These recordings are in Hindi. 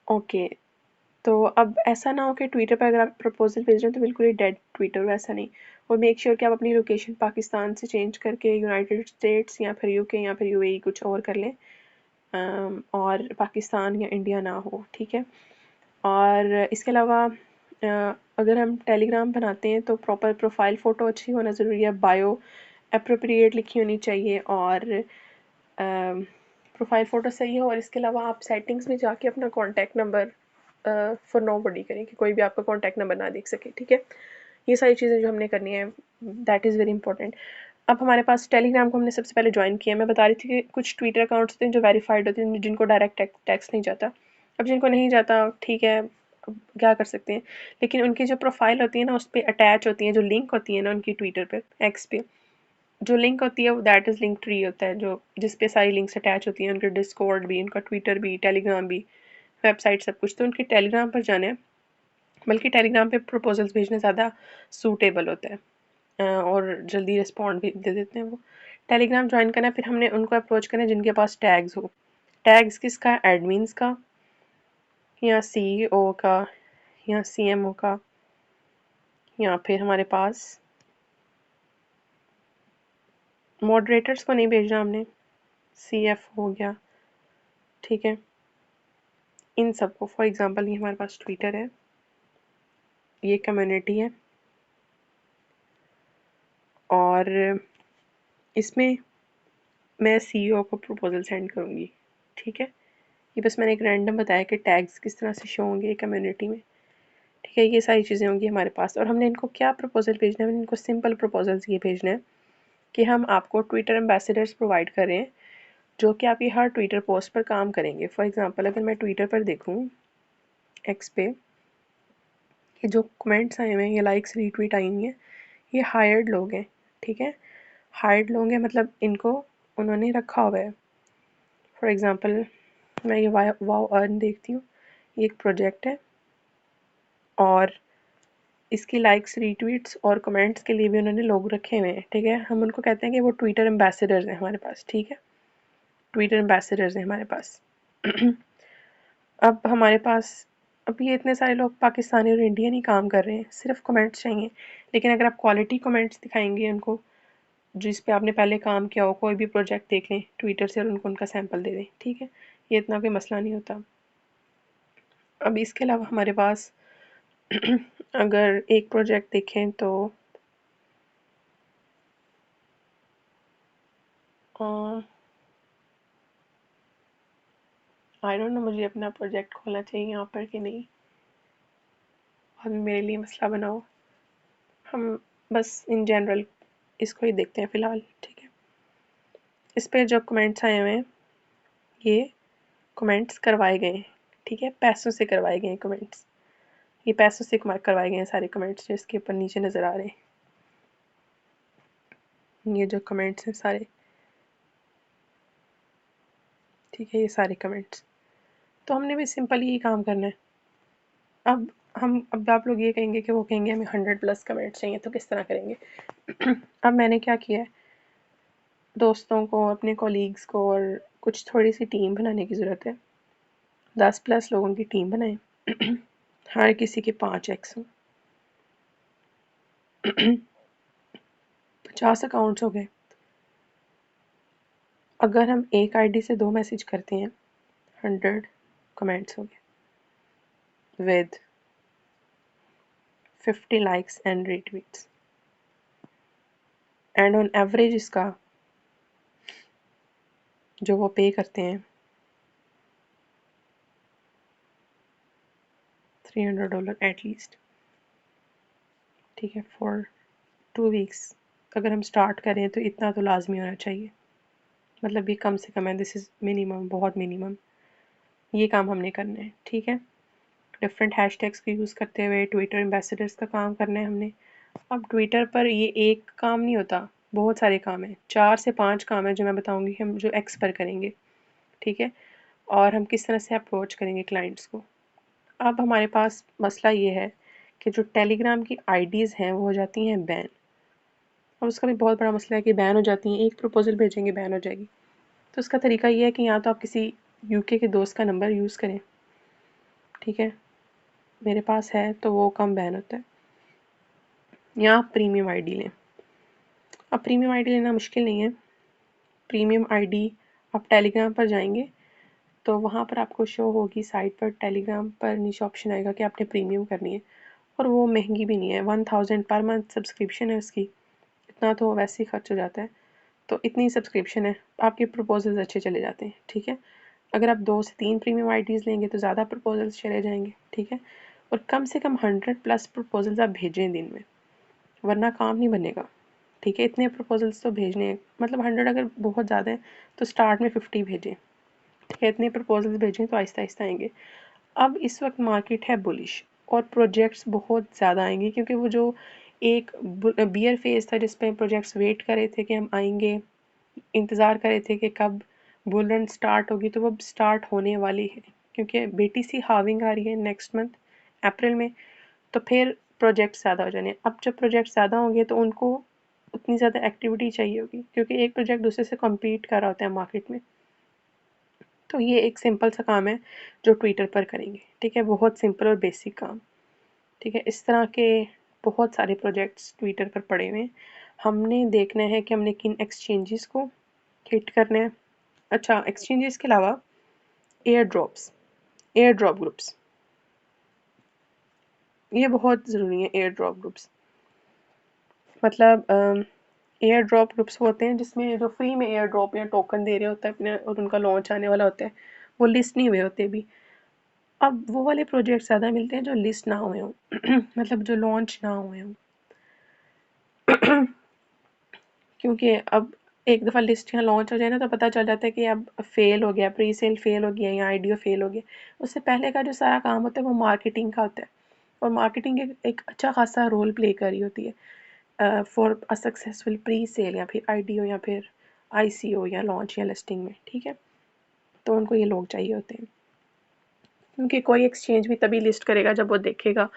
ओके, तो अब ऐसा ना हो कि ट्विटर पर अगर आप प्रपोज़ल भेज रहे हैं तो बिल्कुल ही डेड ट्विटर, वैसा नहीं। और मेक श्योर कि आप अपनी लोकेशन पाकिस्तान से चेंज करके यूनाइटेड स्टेट्स या फिर यूके या फिर यूएई कुछ और कर लें, और पाकिस्तान या इंडिया ना हो, ठीक है। और इसके अलावा अगर हम टेलीग्राम बनाते हैं तो प्रॉपर प्रोफाइल फ़ोटो अच्छी होना ज़रूरी है, बायो एप्रोप्रिएट लिखी होनी चाहिए, और प्रोफाइल फ़ोटो सही हो। और इसके अलावा आप सेटिंग्स में जाके अपना कॉन्टैक्ट नंबर फॉर नोबडी करें कि कोई भी आपका कॉन्टैक्ट नंबर ना देख सके, ठीक है। ये सारी चीज़ें जो हमने करनी है, दैट इज़ वेरी इंपॉर्टेंट। अब हमारे पास टेलीग्राम को हमने सबसे पहले ज्वाइन किया। मैं बता रही थी कि कुछ ट्विटर अकाउंट्स होते हैं जो वेरीफाइड होते हैं, जिनको डायरेक्ट टैक्स नहीं जाता। अब जिनको नहीं जाता, ठीक है, अब क्या कर सकते हैं। लेकिन उनकी जो प्रोफाइल होती है ना, उस पर अटैच होती है जो लिंक होती है ना उनकी ट्विटर पे, एक्स पे, जो लिंक होती है वो दैट इज़ लिंक ट्री होता है, जो जिस पे सारी लिंक्स अटैच होती हैं, उनके डिस्कॉर्ड भी, उनका ट्विटर भी, टेलीग्राम भी, वेबसाइट, सब कुछ। तो उनके टेलीग्राम पर जाना है, बल्कि टेलीग्राम पे प्रपोजल्स भेजना ज़्यादा सूटेबल होता है, और जल्दी रिस्पॉन्ड भी दे देते हैं वो। टेलीग्राम ज्वाइन करना है, फिर हमने उनको अप्रोच करना है जिनके पास टैग्स हो। टैग्स किसका? एडमिन्स का, या सीईओ का, या सीएमओ का, या फिर हमारे पास मॉडरेटर्स को नहीं भेजना हमने, सीएफ हो गया, ठीक है, इन सबको। फॉर एग्जांपल ये हमारे पास ट्विटर है, ये कम्युनिटी है, और इसमें मैं सीईओ को प्रपोजल सेंड करूँगी, ठीक है। ये बस मैंने एक रैंडम बताया कि टैग्स किस तरह से शो होंगे कम्युनिटी में, ठीक है। ये सारी चीज़ें होंगी हमारे पास, और हमने इनको क्या प्रपोजल भेजना है? हमने इनको सिंपल प्रपोजल्स ये भेजना है कि हम आपको ट्विटर एम्बेसडर्स प्रोवाइड कर रहे हैं जो कि आपकी हर ट्विटर पोस्ट पर काम करेंगे। फॉर एग्जांपल अगर मैं ट्विटर पर देखूँ, एक्स पे, ये जो कमेंट्स आए हुए हैं, ये लाइक्स रीट्वीट आई हुई हैं, ये हायर्ड लोग हैं, ठीक है। हायर्ड लोग हैं मतलब इनको उन्होंने रखा हुआ है। फॉर एग्जांपल मैं ये वाओ अर्न देखती हूँ, ये एक प्रोजेक्ट है, और इसकी लाइक्स रीट्वीट्स और कमेंट्स के लिए भी उन्होंने लोग रखे हुए हैं, ठीक है। हम उनको कहते हैं कि वो ट्विटर एम्बेसडर्स हैं हमारे पास, ठीक है। ट्विटर एम्बेसडर्स हैं हमारे पास। अब हमारे पास, अब ये इतने सारे लोग पाकिस्तानी और इंडियन ही काम कर रहे हैं, सिर्फ कमेंट्स चाहिए। लेकिन अगर आप क्वालिटी कमेंट्स दिखाएंगे उनको, जिस पे आपने पहले काम किया हो, कोई भी प्रोजेक्ट देख लें ट्विटर से और उनको उनका सैंपल दे दें, ठीक है। ये इतना कोई मसला नहीं होता। अब इसके अलावा हमारे पास अगर एक प्रोजेक्ट देखें तो आई डोंट नो, मुझे अपना प्रोजेक्ट खोलना चाहिए यहाँ पर कि नहीं, और मेरे लिए मसला बनाओ। हम बस इन जनरल इसको ही देखते हैं फ़िलहाल, ठीक है। इस पे जो कमेंट्स आए हुए हैं, ये कमेंट्स करवाए गए हैं, ठीक है, पैसों से करवाए गए हैं कमेंट्स। ये पैसों से करवाए गए हैं सारे कमेंट्स जो इसके ऊपर नीचे नज़र आ रहे हैं। ये जो कमेंट्स हैं सारे, ठीक है, ये सारे कमेंट्स। तो हमने भी सिंपल यही काम करना है। अब आप लोग ये कहेंगे कि वो कहेंगे हमें 100+ कमेंट्स चाहिए, तो किस तरह करेंगे? अब मैंने क्या किया है, दोस्तों को, अपने कॉलीग्स को, और कुछ थोड़ी सी टीम बनाने की ज़रूरत है। 10+ लोगों की टीम बनाएं, हर किसी के 5x हों। 50 अकाउंट्स हो गए। अगर हम एक आईडी से 2 मैसेज करते हैं, 100 कमेंट्स हो गए with 50 likes and retweets, and on average इसका जो वो पे करते हैं $300 एटलीस्ट, ठीक है, फॉर 2 वीक्स। अगर हम स्टार्ट करें तो इतना तो लाजमी होना चाहिए, मतलब ये कम से कम है, दिस इज़ मिनिमम, बहुत मिनिमम। ये काम हमने करना है, ठीक है। डिफरेंट हैशटैग्स को यूज़ करते हुए ट्विटर एम्बेसडर्स का काम करना है हमने। अब ट्विटर पर ये एक काम नहीं होता, बहुत सारे काम हैं, 4 से 5 काम है जो मैं बताऊंगी हम जो एक्स पर करेंगे, ठीक है। और हम किस तरह से अप्रोच करेंगे क्लाइंट्स को। अब हमारे पास मसला ये है कि जो टेलीग्राम की आईडीज़ हैं वो हो जाती हैं बैन। और उसका भी बहुत बड़ा मसला है कि बैन हो जाती हैं, एक प्रपोजल भेजेंगे बैन हो जाएगी। तो उसका तरीका ये है कि या तो आप किसी यूके के दोस्त का नंबर यूज़ करें, ठीक है, मेरे पास है तो वो कम बैन होता है। या आप प्रीमियम आईडी लें। अब प्रीमियम आईडी लेना मुश्किल नहीं है। प्रीमियम आईडी आप टेलीग्राम पर जाएंगे तो वहाँ पर आपको शो होगी साइट पर, टेलीग्राम पर नीचे ऑप्शन आएगा कि आपने प्रीमियम करनी है, और वो महंगी भी नहीं है। 1000 पर मंथ सब्सक्रिप्शन है उसकी, इतना तो वैसे ही खर्च हो जाता है। तो इतनी सब्सक्रिप्शन है, आपके प्रपोजल्स अच्छे चले जाते हैं। ठीक है, अगर आप 2 से 3 प्रीमियम आईडीज़ लेंगे तो ज़्यादा प्रपोजल्स चले जाएंगे। ठीक है, और कम से कम 100+ प्रपोजल्स आप भेजें दिन में, वरना काम नहीं बनेगा। ठीक है, इतने प्रपोजल्स तो भेजने हैं, मतलब 100 अगर बहुत ज़्यादा है तो स्टार्ट में 50 भेजें। ठीक है, इतने प्रपोजल्स भेजें तो आहिस्ता आहिस्ता आएंगे। अब इस वक्त मार्केट है बुलिश और प्रोजेक्ट्स बहुत ज़्यादा आएंगे, क्योंकि वो जो एक बियर फेज था जिस पे प्रोजेक्ट्स वेट कर रहे थे कि हम आएंगे, इंतज़ार कर रहे थे कि कब बुल रन स्टार्ट होगी, तो वो अब स्टार्ट होने वाली है, क्योंकि बीटीसी हाविंग आ रही है नेक्स्ट मंथ अप्रैल में। तो फिर प्रोजेक्ट ज़्यादा हो जाने। अब जब प्रोजेक्ट ज़्यादा होंगे तो उनको उतनी ज़्यादा एक्टिविटी चाहिए होगी, क्योंकि एक प्रोजेक्ट दूसरे से कम्पीट कर रहा होता है मार्केट में। तो ये एक सिंपल सा काम है जो ट्विटर पर करेंगे। ठीक है, बहुत सिंपल और बेसिक काम। ठीक है, इस तरह के बहुत सारे प्रोजेक्ट्स ट्विटर पर पड़े हुए हैं। हमने देखना है कि हमने किन एक्सचेंजेस को हिट करना है। अच्छा, एक्सचेंजेस के अलावा air drops, air drop groups, ये बहुत ज़रूरी है। एयर ड्रॉप ग्रुप्स मतलब एयर ड्रॉप ग्रुप्स होते हैं जिसमें जो फ्री में एयर ड्रॉप या टोकन दे रहे होते हैं अपने, और उनका लॉन्च आने वाला होता है, वो लिस्ट नहीं हुए होते अभी। अब वो वाले प्रोजेक्ट ज़्यादा मिलते हैं जो लिस्ट ना हुए हों मतलब जो लॉन्च ना हुए हों क्योंकि अब एक दफ़ा लिस्ट यहाँ लॉन्च हो जाए ना तो पता चल जाता है कि अब फेल हो गया, प्री सेल फेल हो गया या आईडीओ फेल हो गया। उससे पहले का जो सारा काम होता है वो मार्केटिंग का होता है, और मार्केटिंग एक अच्छा खासा रोल प्ले कर रही होती है for a successful pre sale या फिर आईडीओ या फिर आईसीओ या लॉन्च या लिस्टिंग में। ठीक है, तो उनको ये लोग चाहिए होते हैं, क्योंकि कोई एक्सचेंज भी तभी लिस्ट करेगा जब वो देखेगा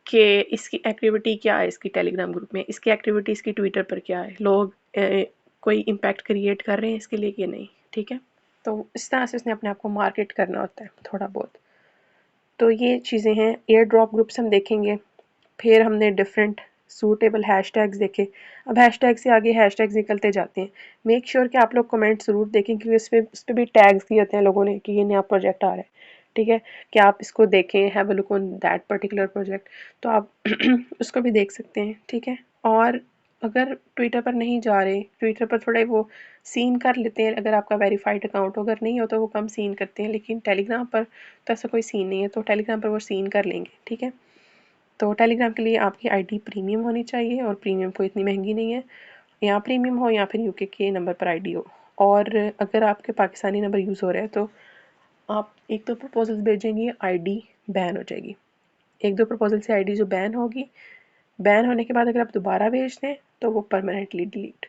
कि इसकी एक्टिविटी क्या है, इसकी टेलीग्राम ग्रुप में, इसकी एक्टिविटी इसकी ट्विटर पर क्या है, लोग कोई इम्पैक्ट क्रिएट कर रहे हैं इसके लिए कि नहीं। ठीक है, तो इस तरह से उसने अपने आप को मार्केट करना होता है थोड़ा बहुत। तो ये चीज़ें हैं। एयर ड्रॉप ग्रुप्स हम देखेंगे। फिर हमने डिफरेंट सूटेबल हैशटैग्स देखे। अब हैशटैग से आगे हैशटैग्स निकलते जाते हैं। मेक श्योर कि आप लोग कमेंट ज़रूर देखें, क्योंकि उस पर भी टैग्स दिए होते हैं लोगों ने कि ये नया प्रोजेक्ट आ रहा है। ठीक है, कि आप इसको देखें, have a look on that particular project, तो आप उसको भी देख सकते हैं। ठीक है, और अगर ट्विटर पर नहीं जा रहे, ट्विटर पर थोड़े वो सीन कर लेते हैं, अगर आपका वेरीफाइड अकाउंट हो, अगर नहीं हो तो वो कम सीन करते हैं, लेकिन टेलीग्राम पर तो ऐसा कोई सीन नहीं है, तो टेलीग्राम पर वो सीन कर लेंगे। ठीक है, तो टेलीग्राम के लिए आपकी आईडी प्रीमियम होनी चाहिए, और प्रीमियम कोई इतनी महंगी नहीं है। या प्रीमियम हो या फिर यूके के नंबर पर आईडी हो। और अगर आपके पाकिस्तानी नंबर यूज़ हो रहा है तो आप एक दो प्रपोजल्स भेजेंगे, आईडी बैन हो जाएगी। एक दो प्रपोजल से आईडी जो बैन होगी, बैन होने के बाद अगर आप दोबारा भेज दें तो वो परमानेंटली डिलीट।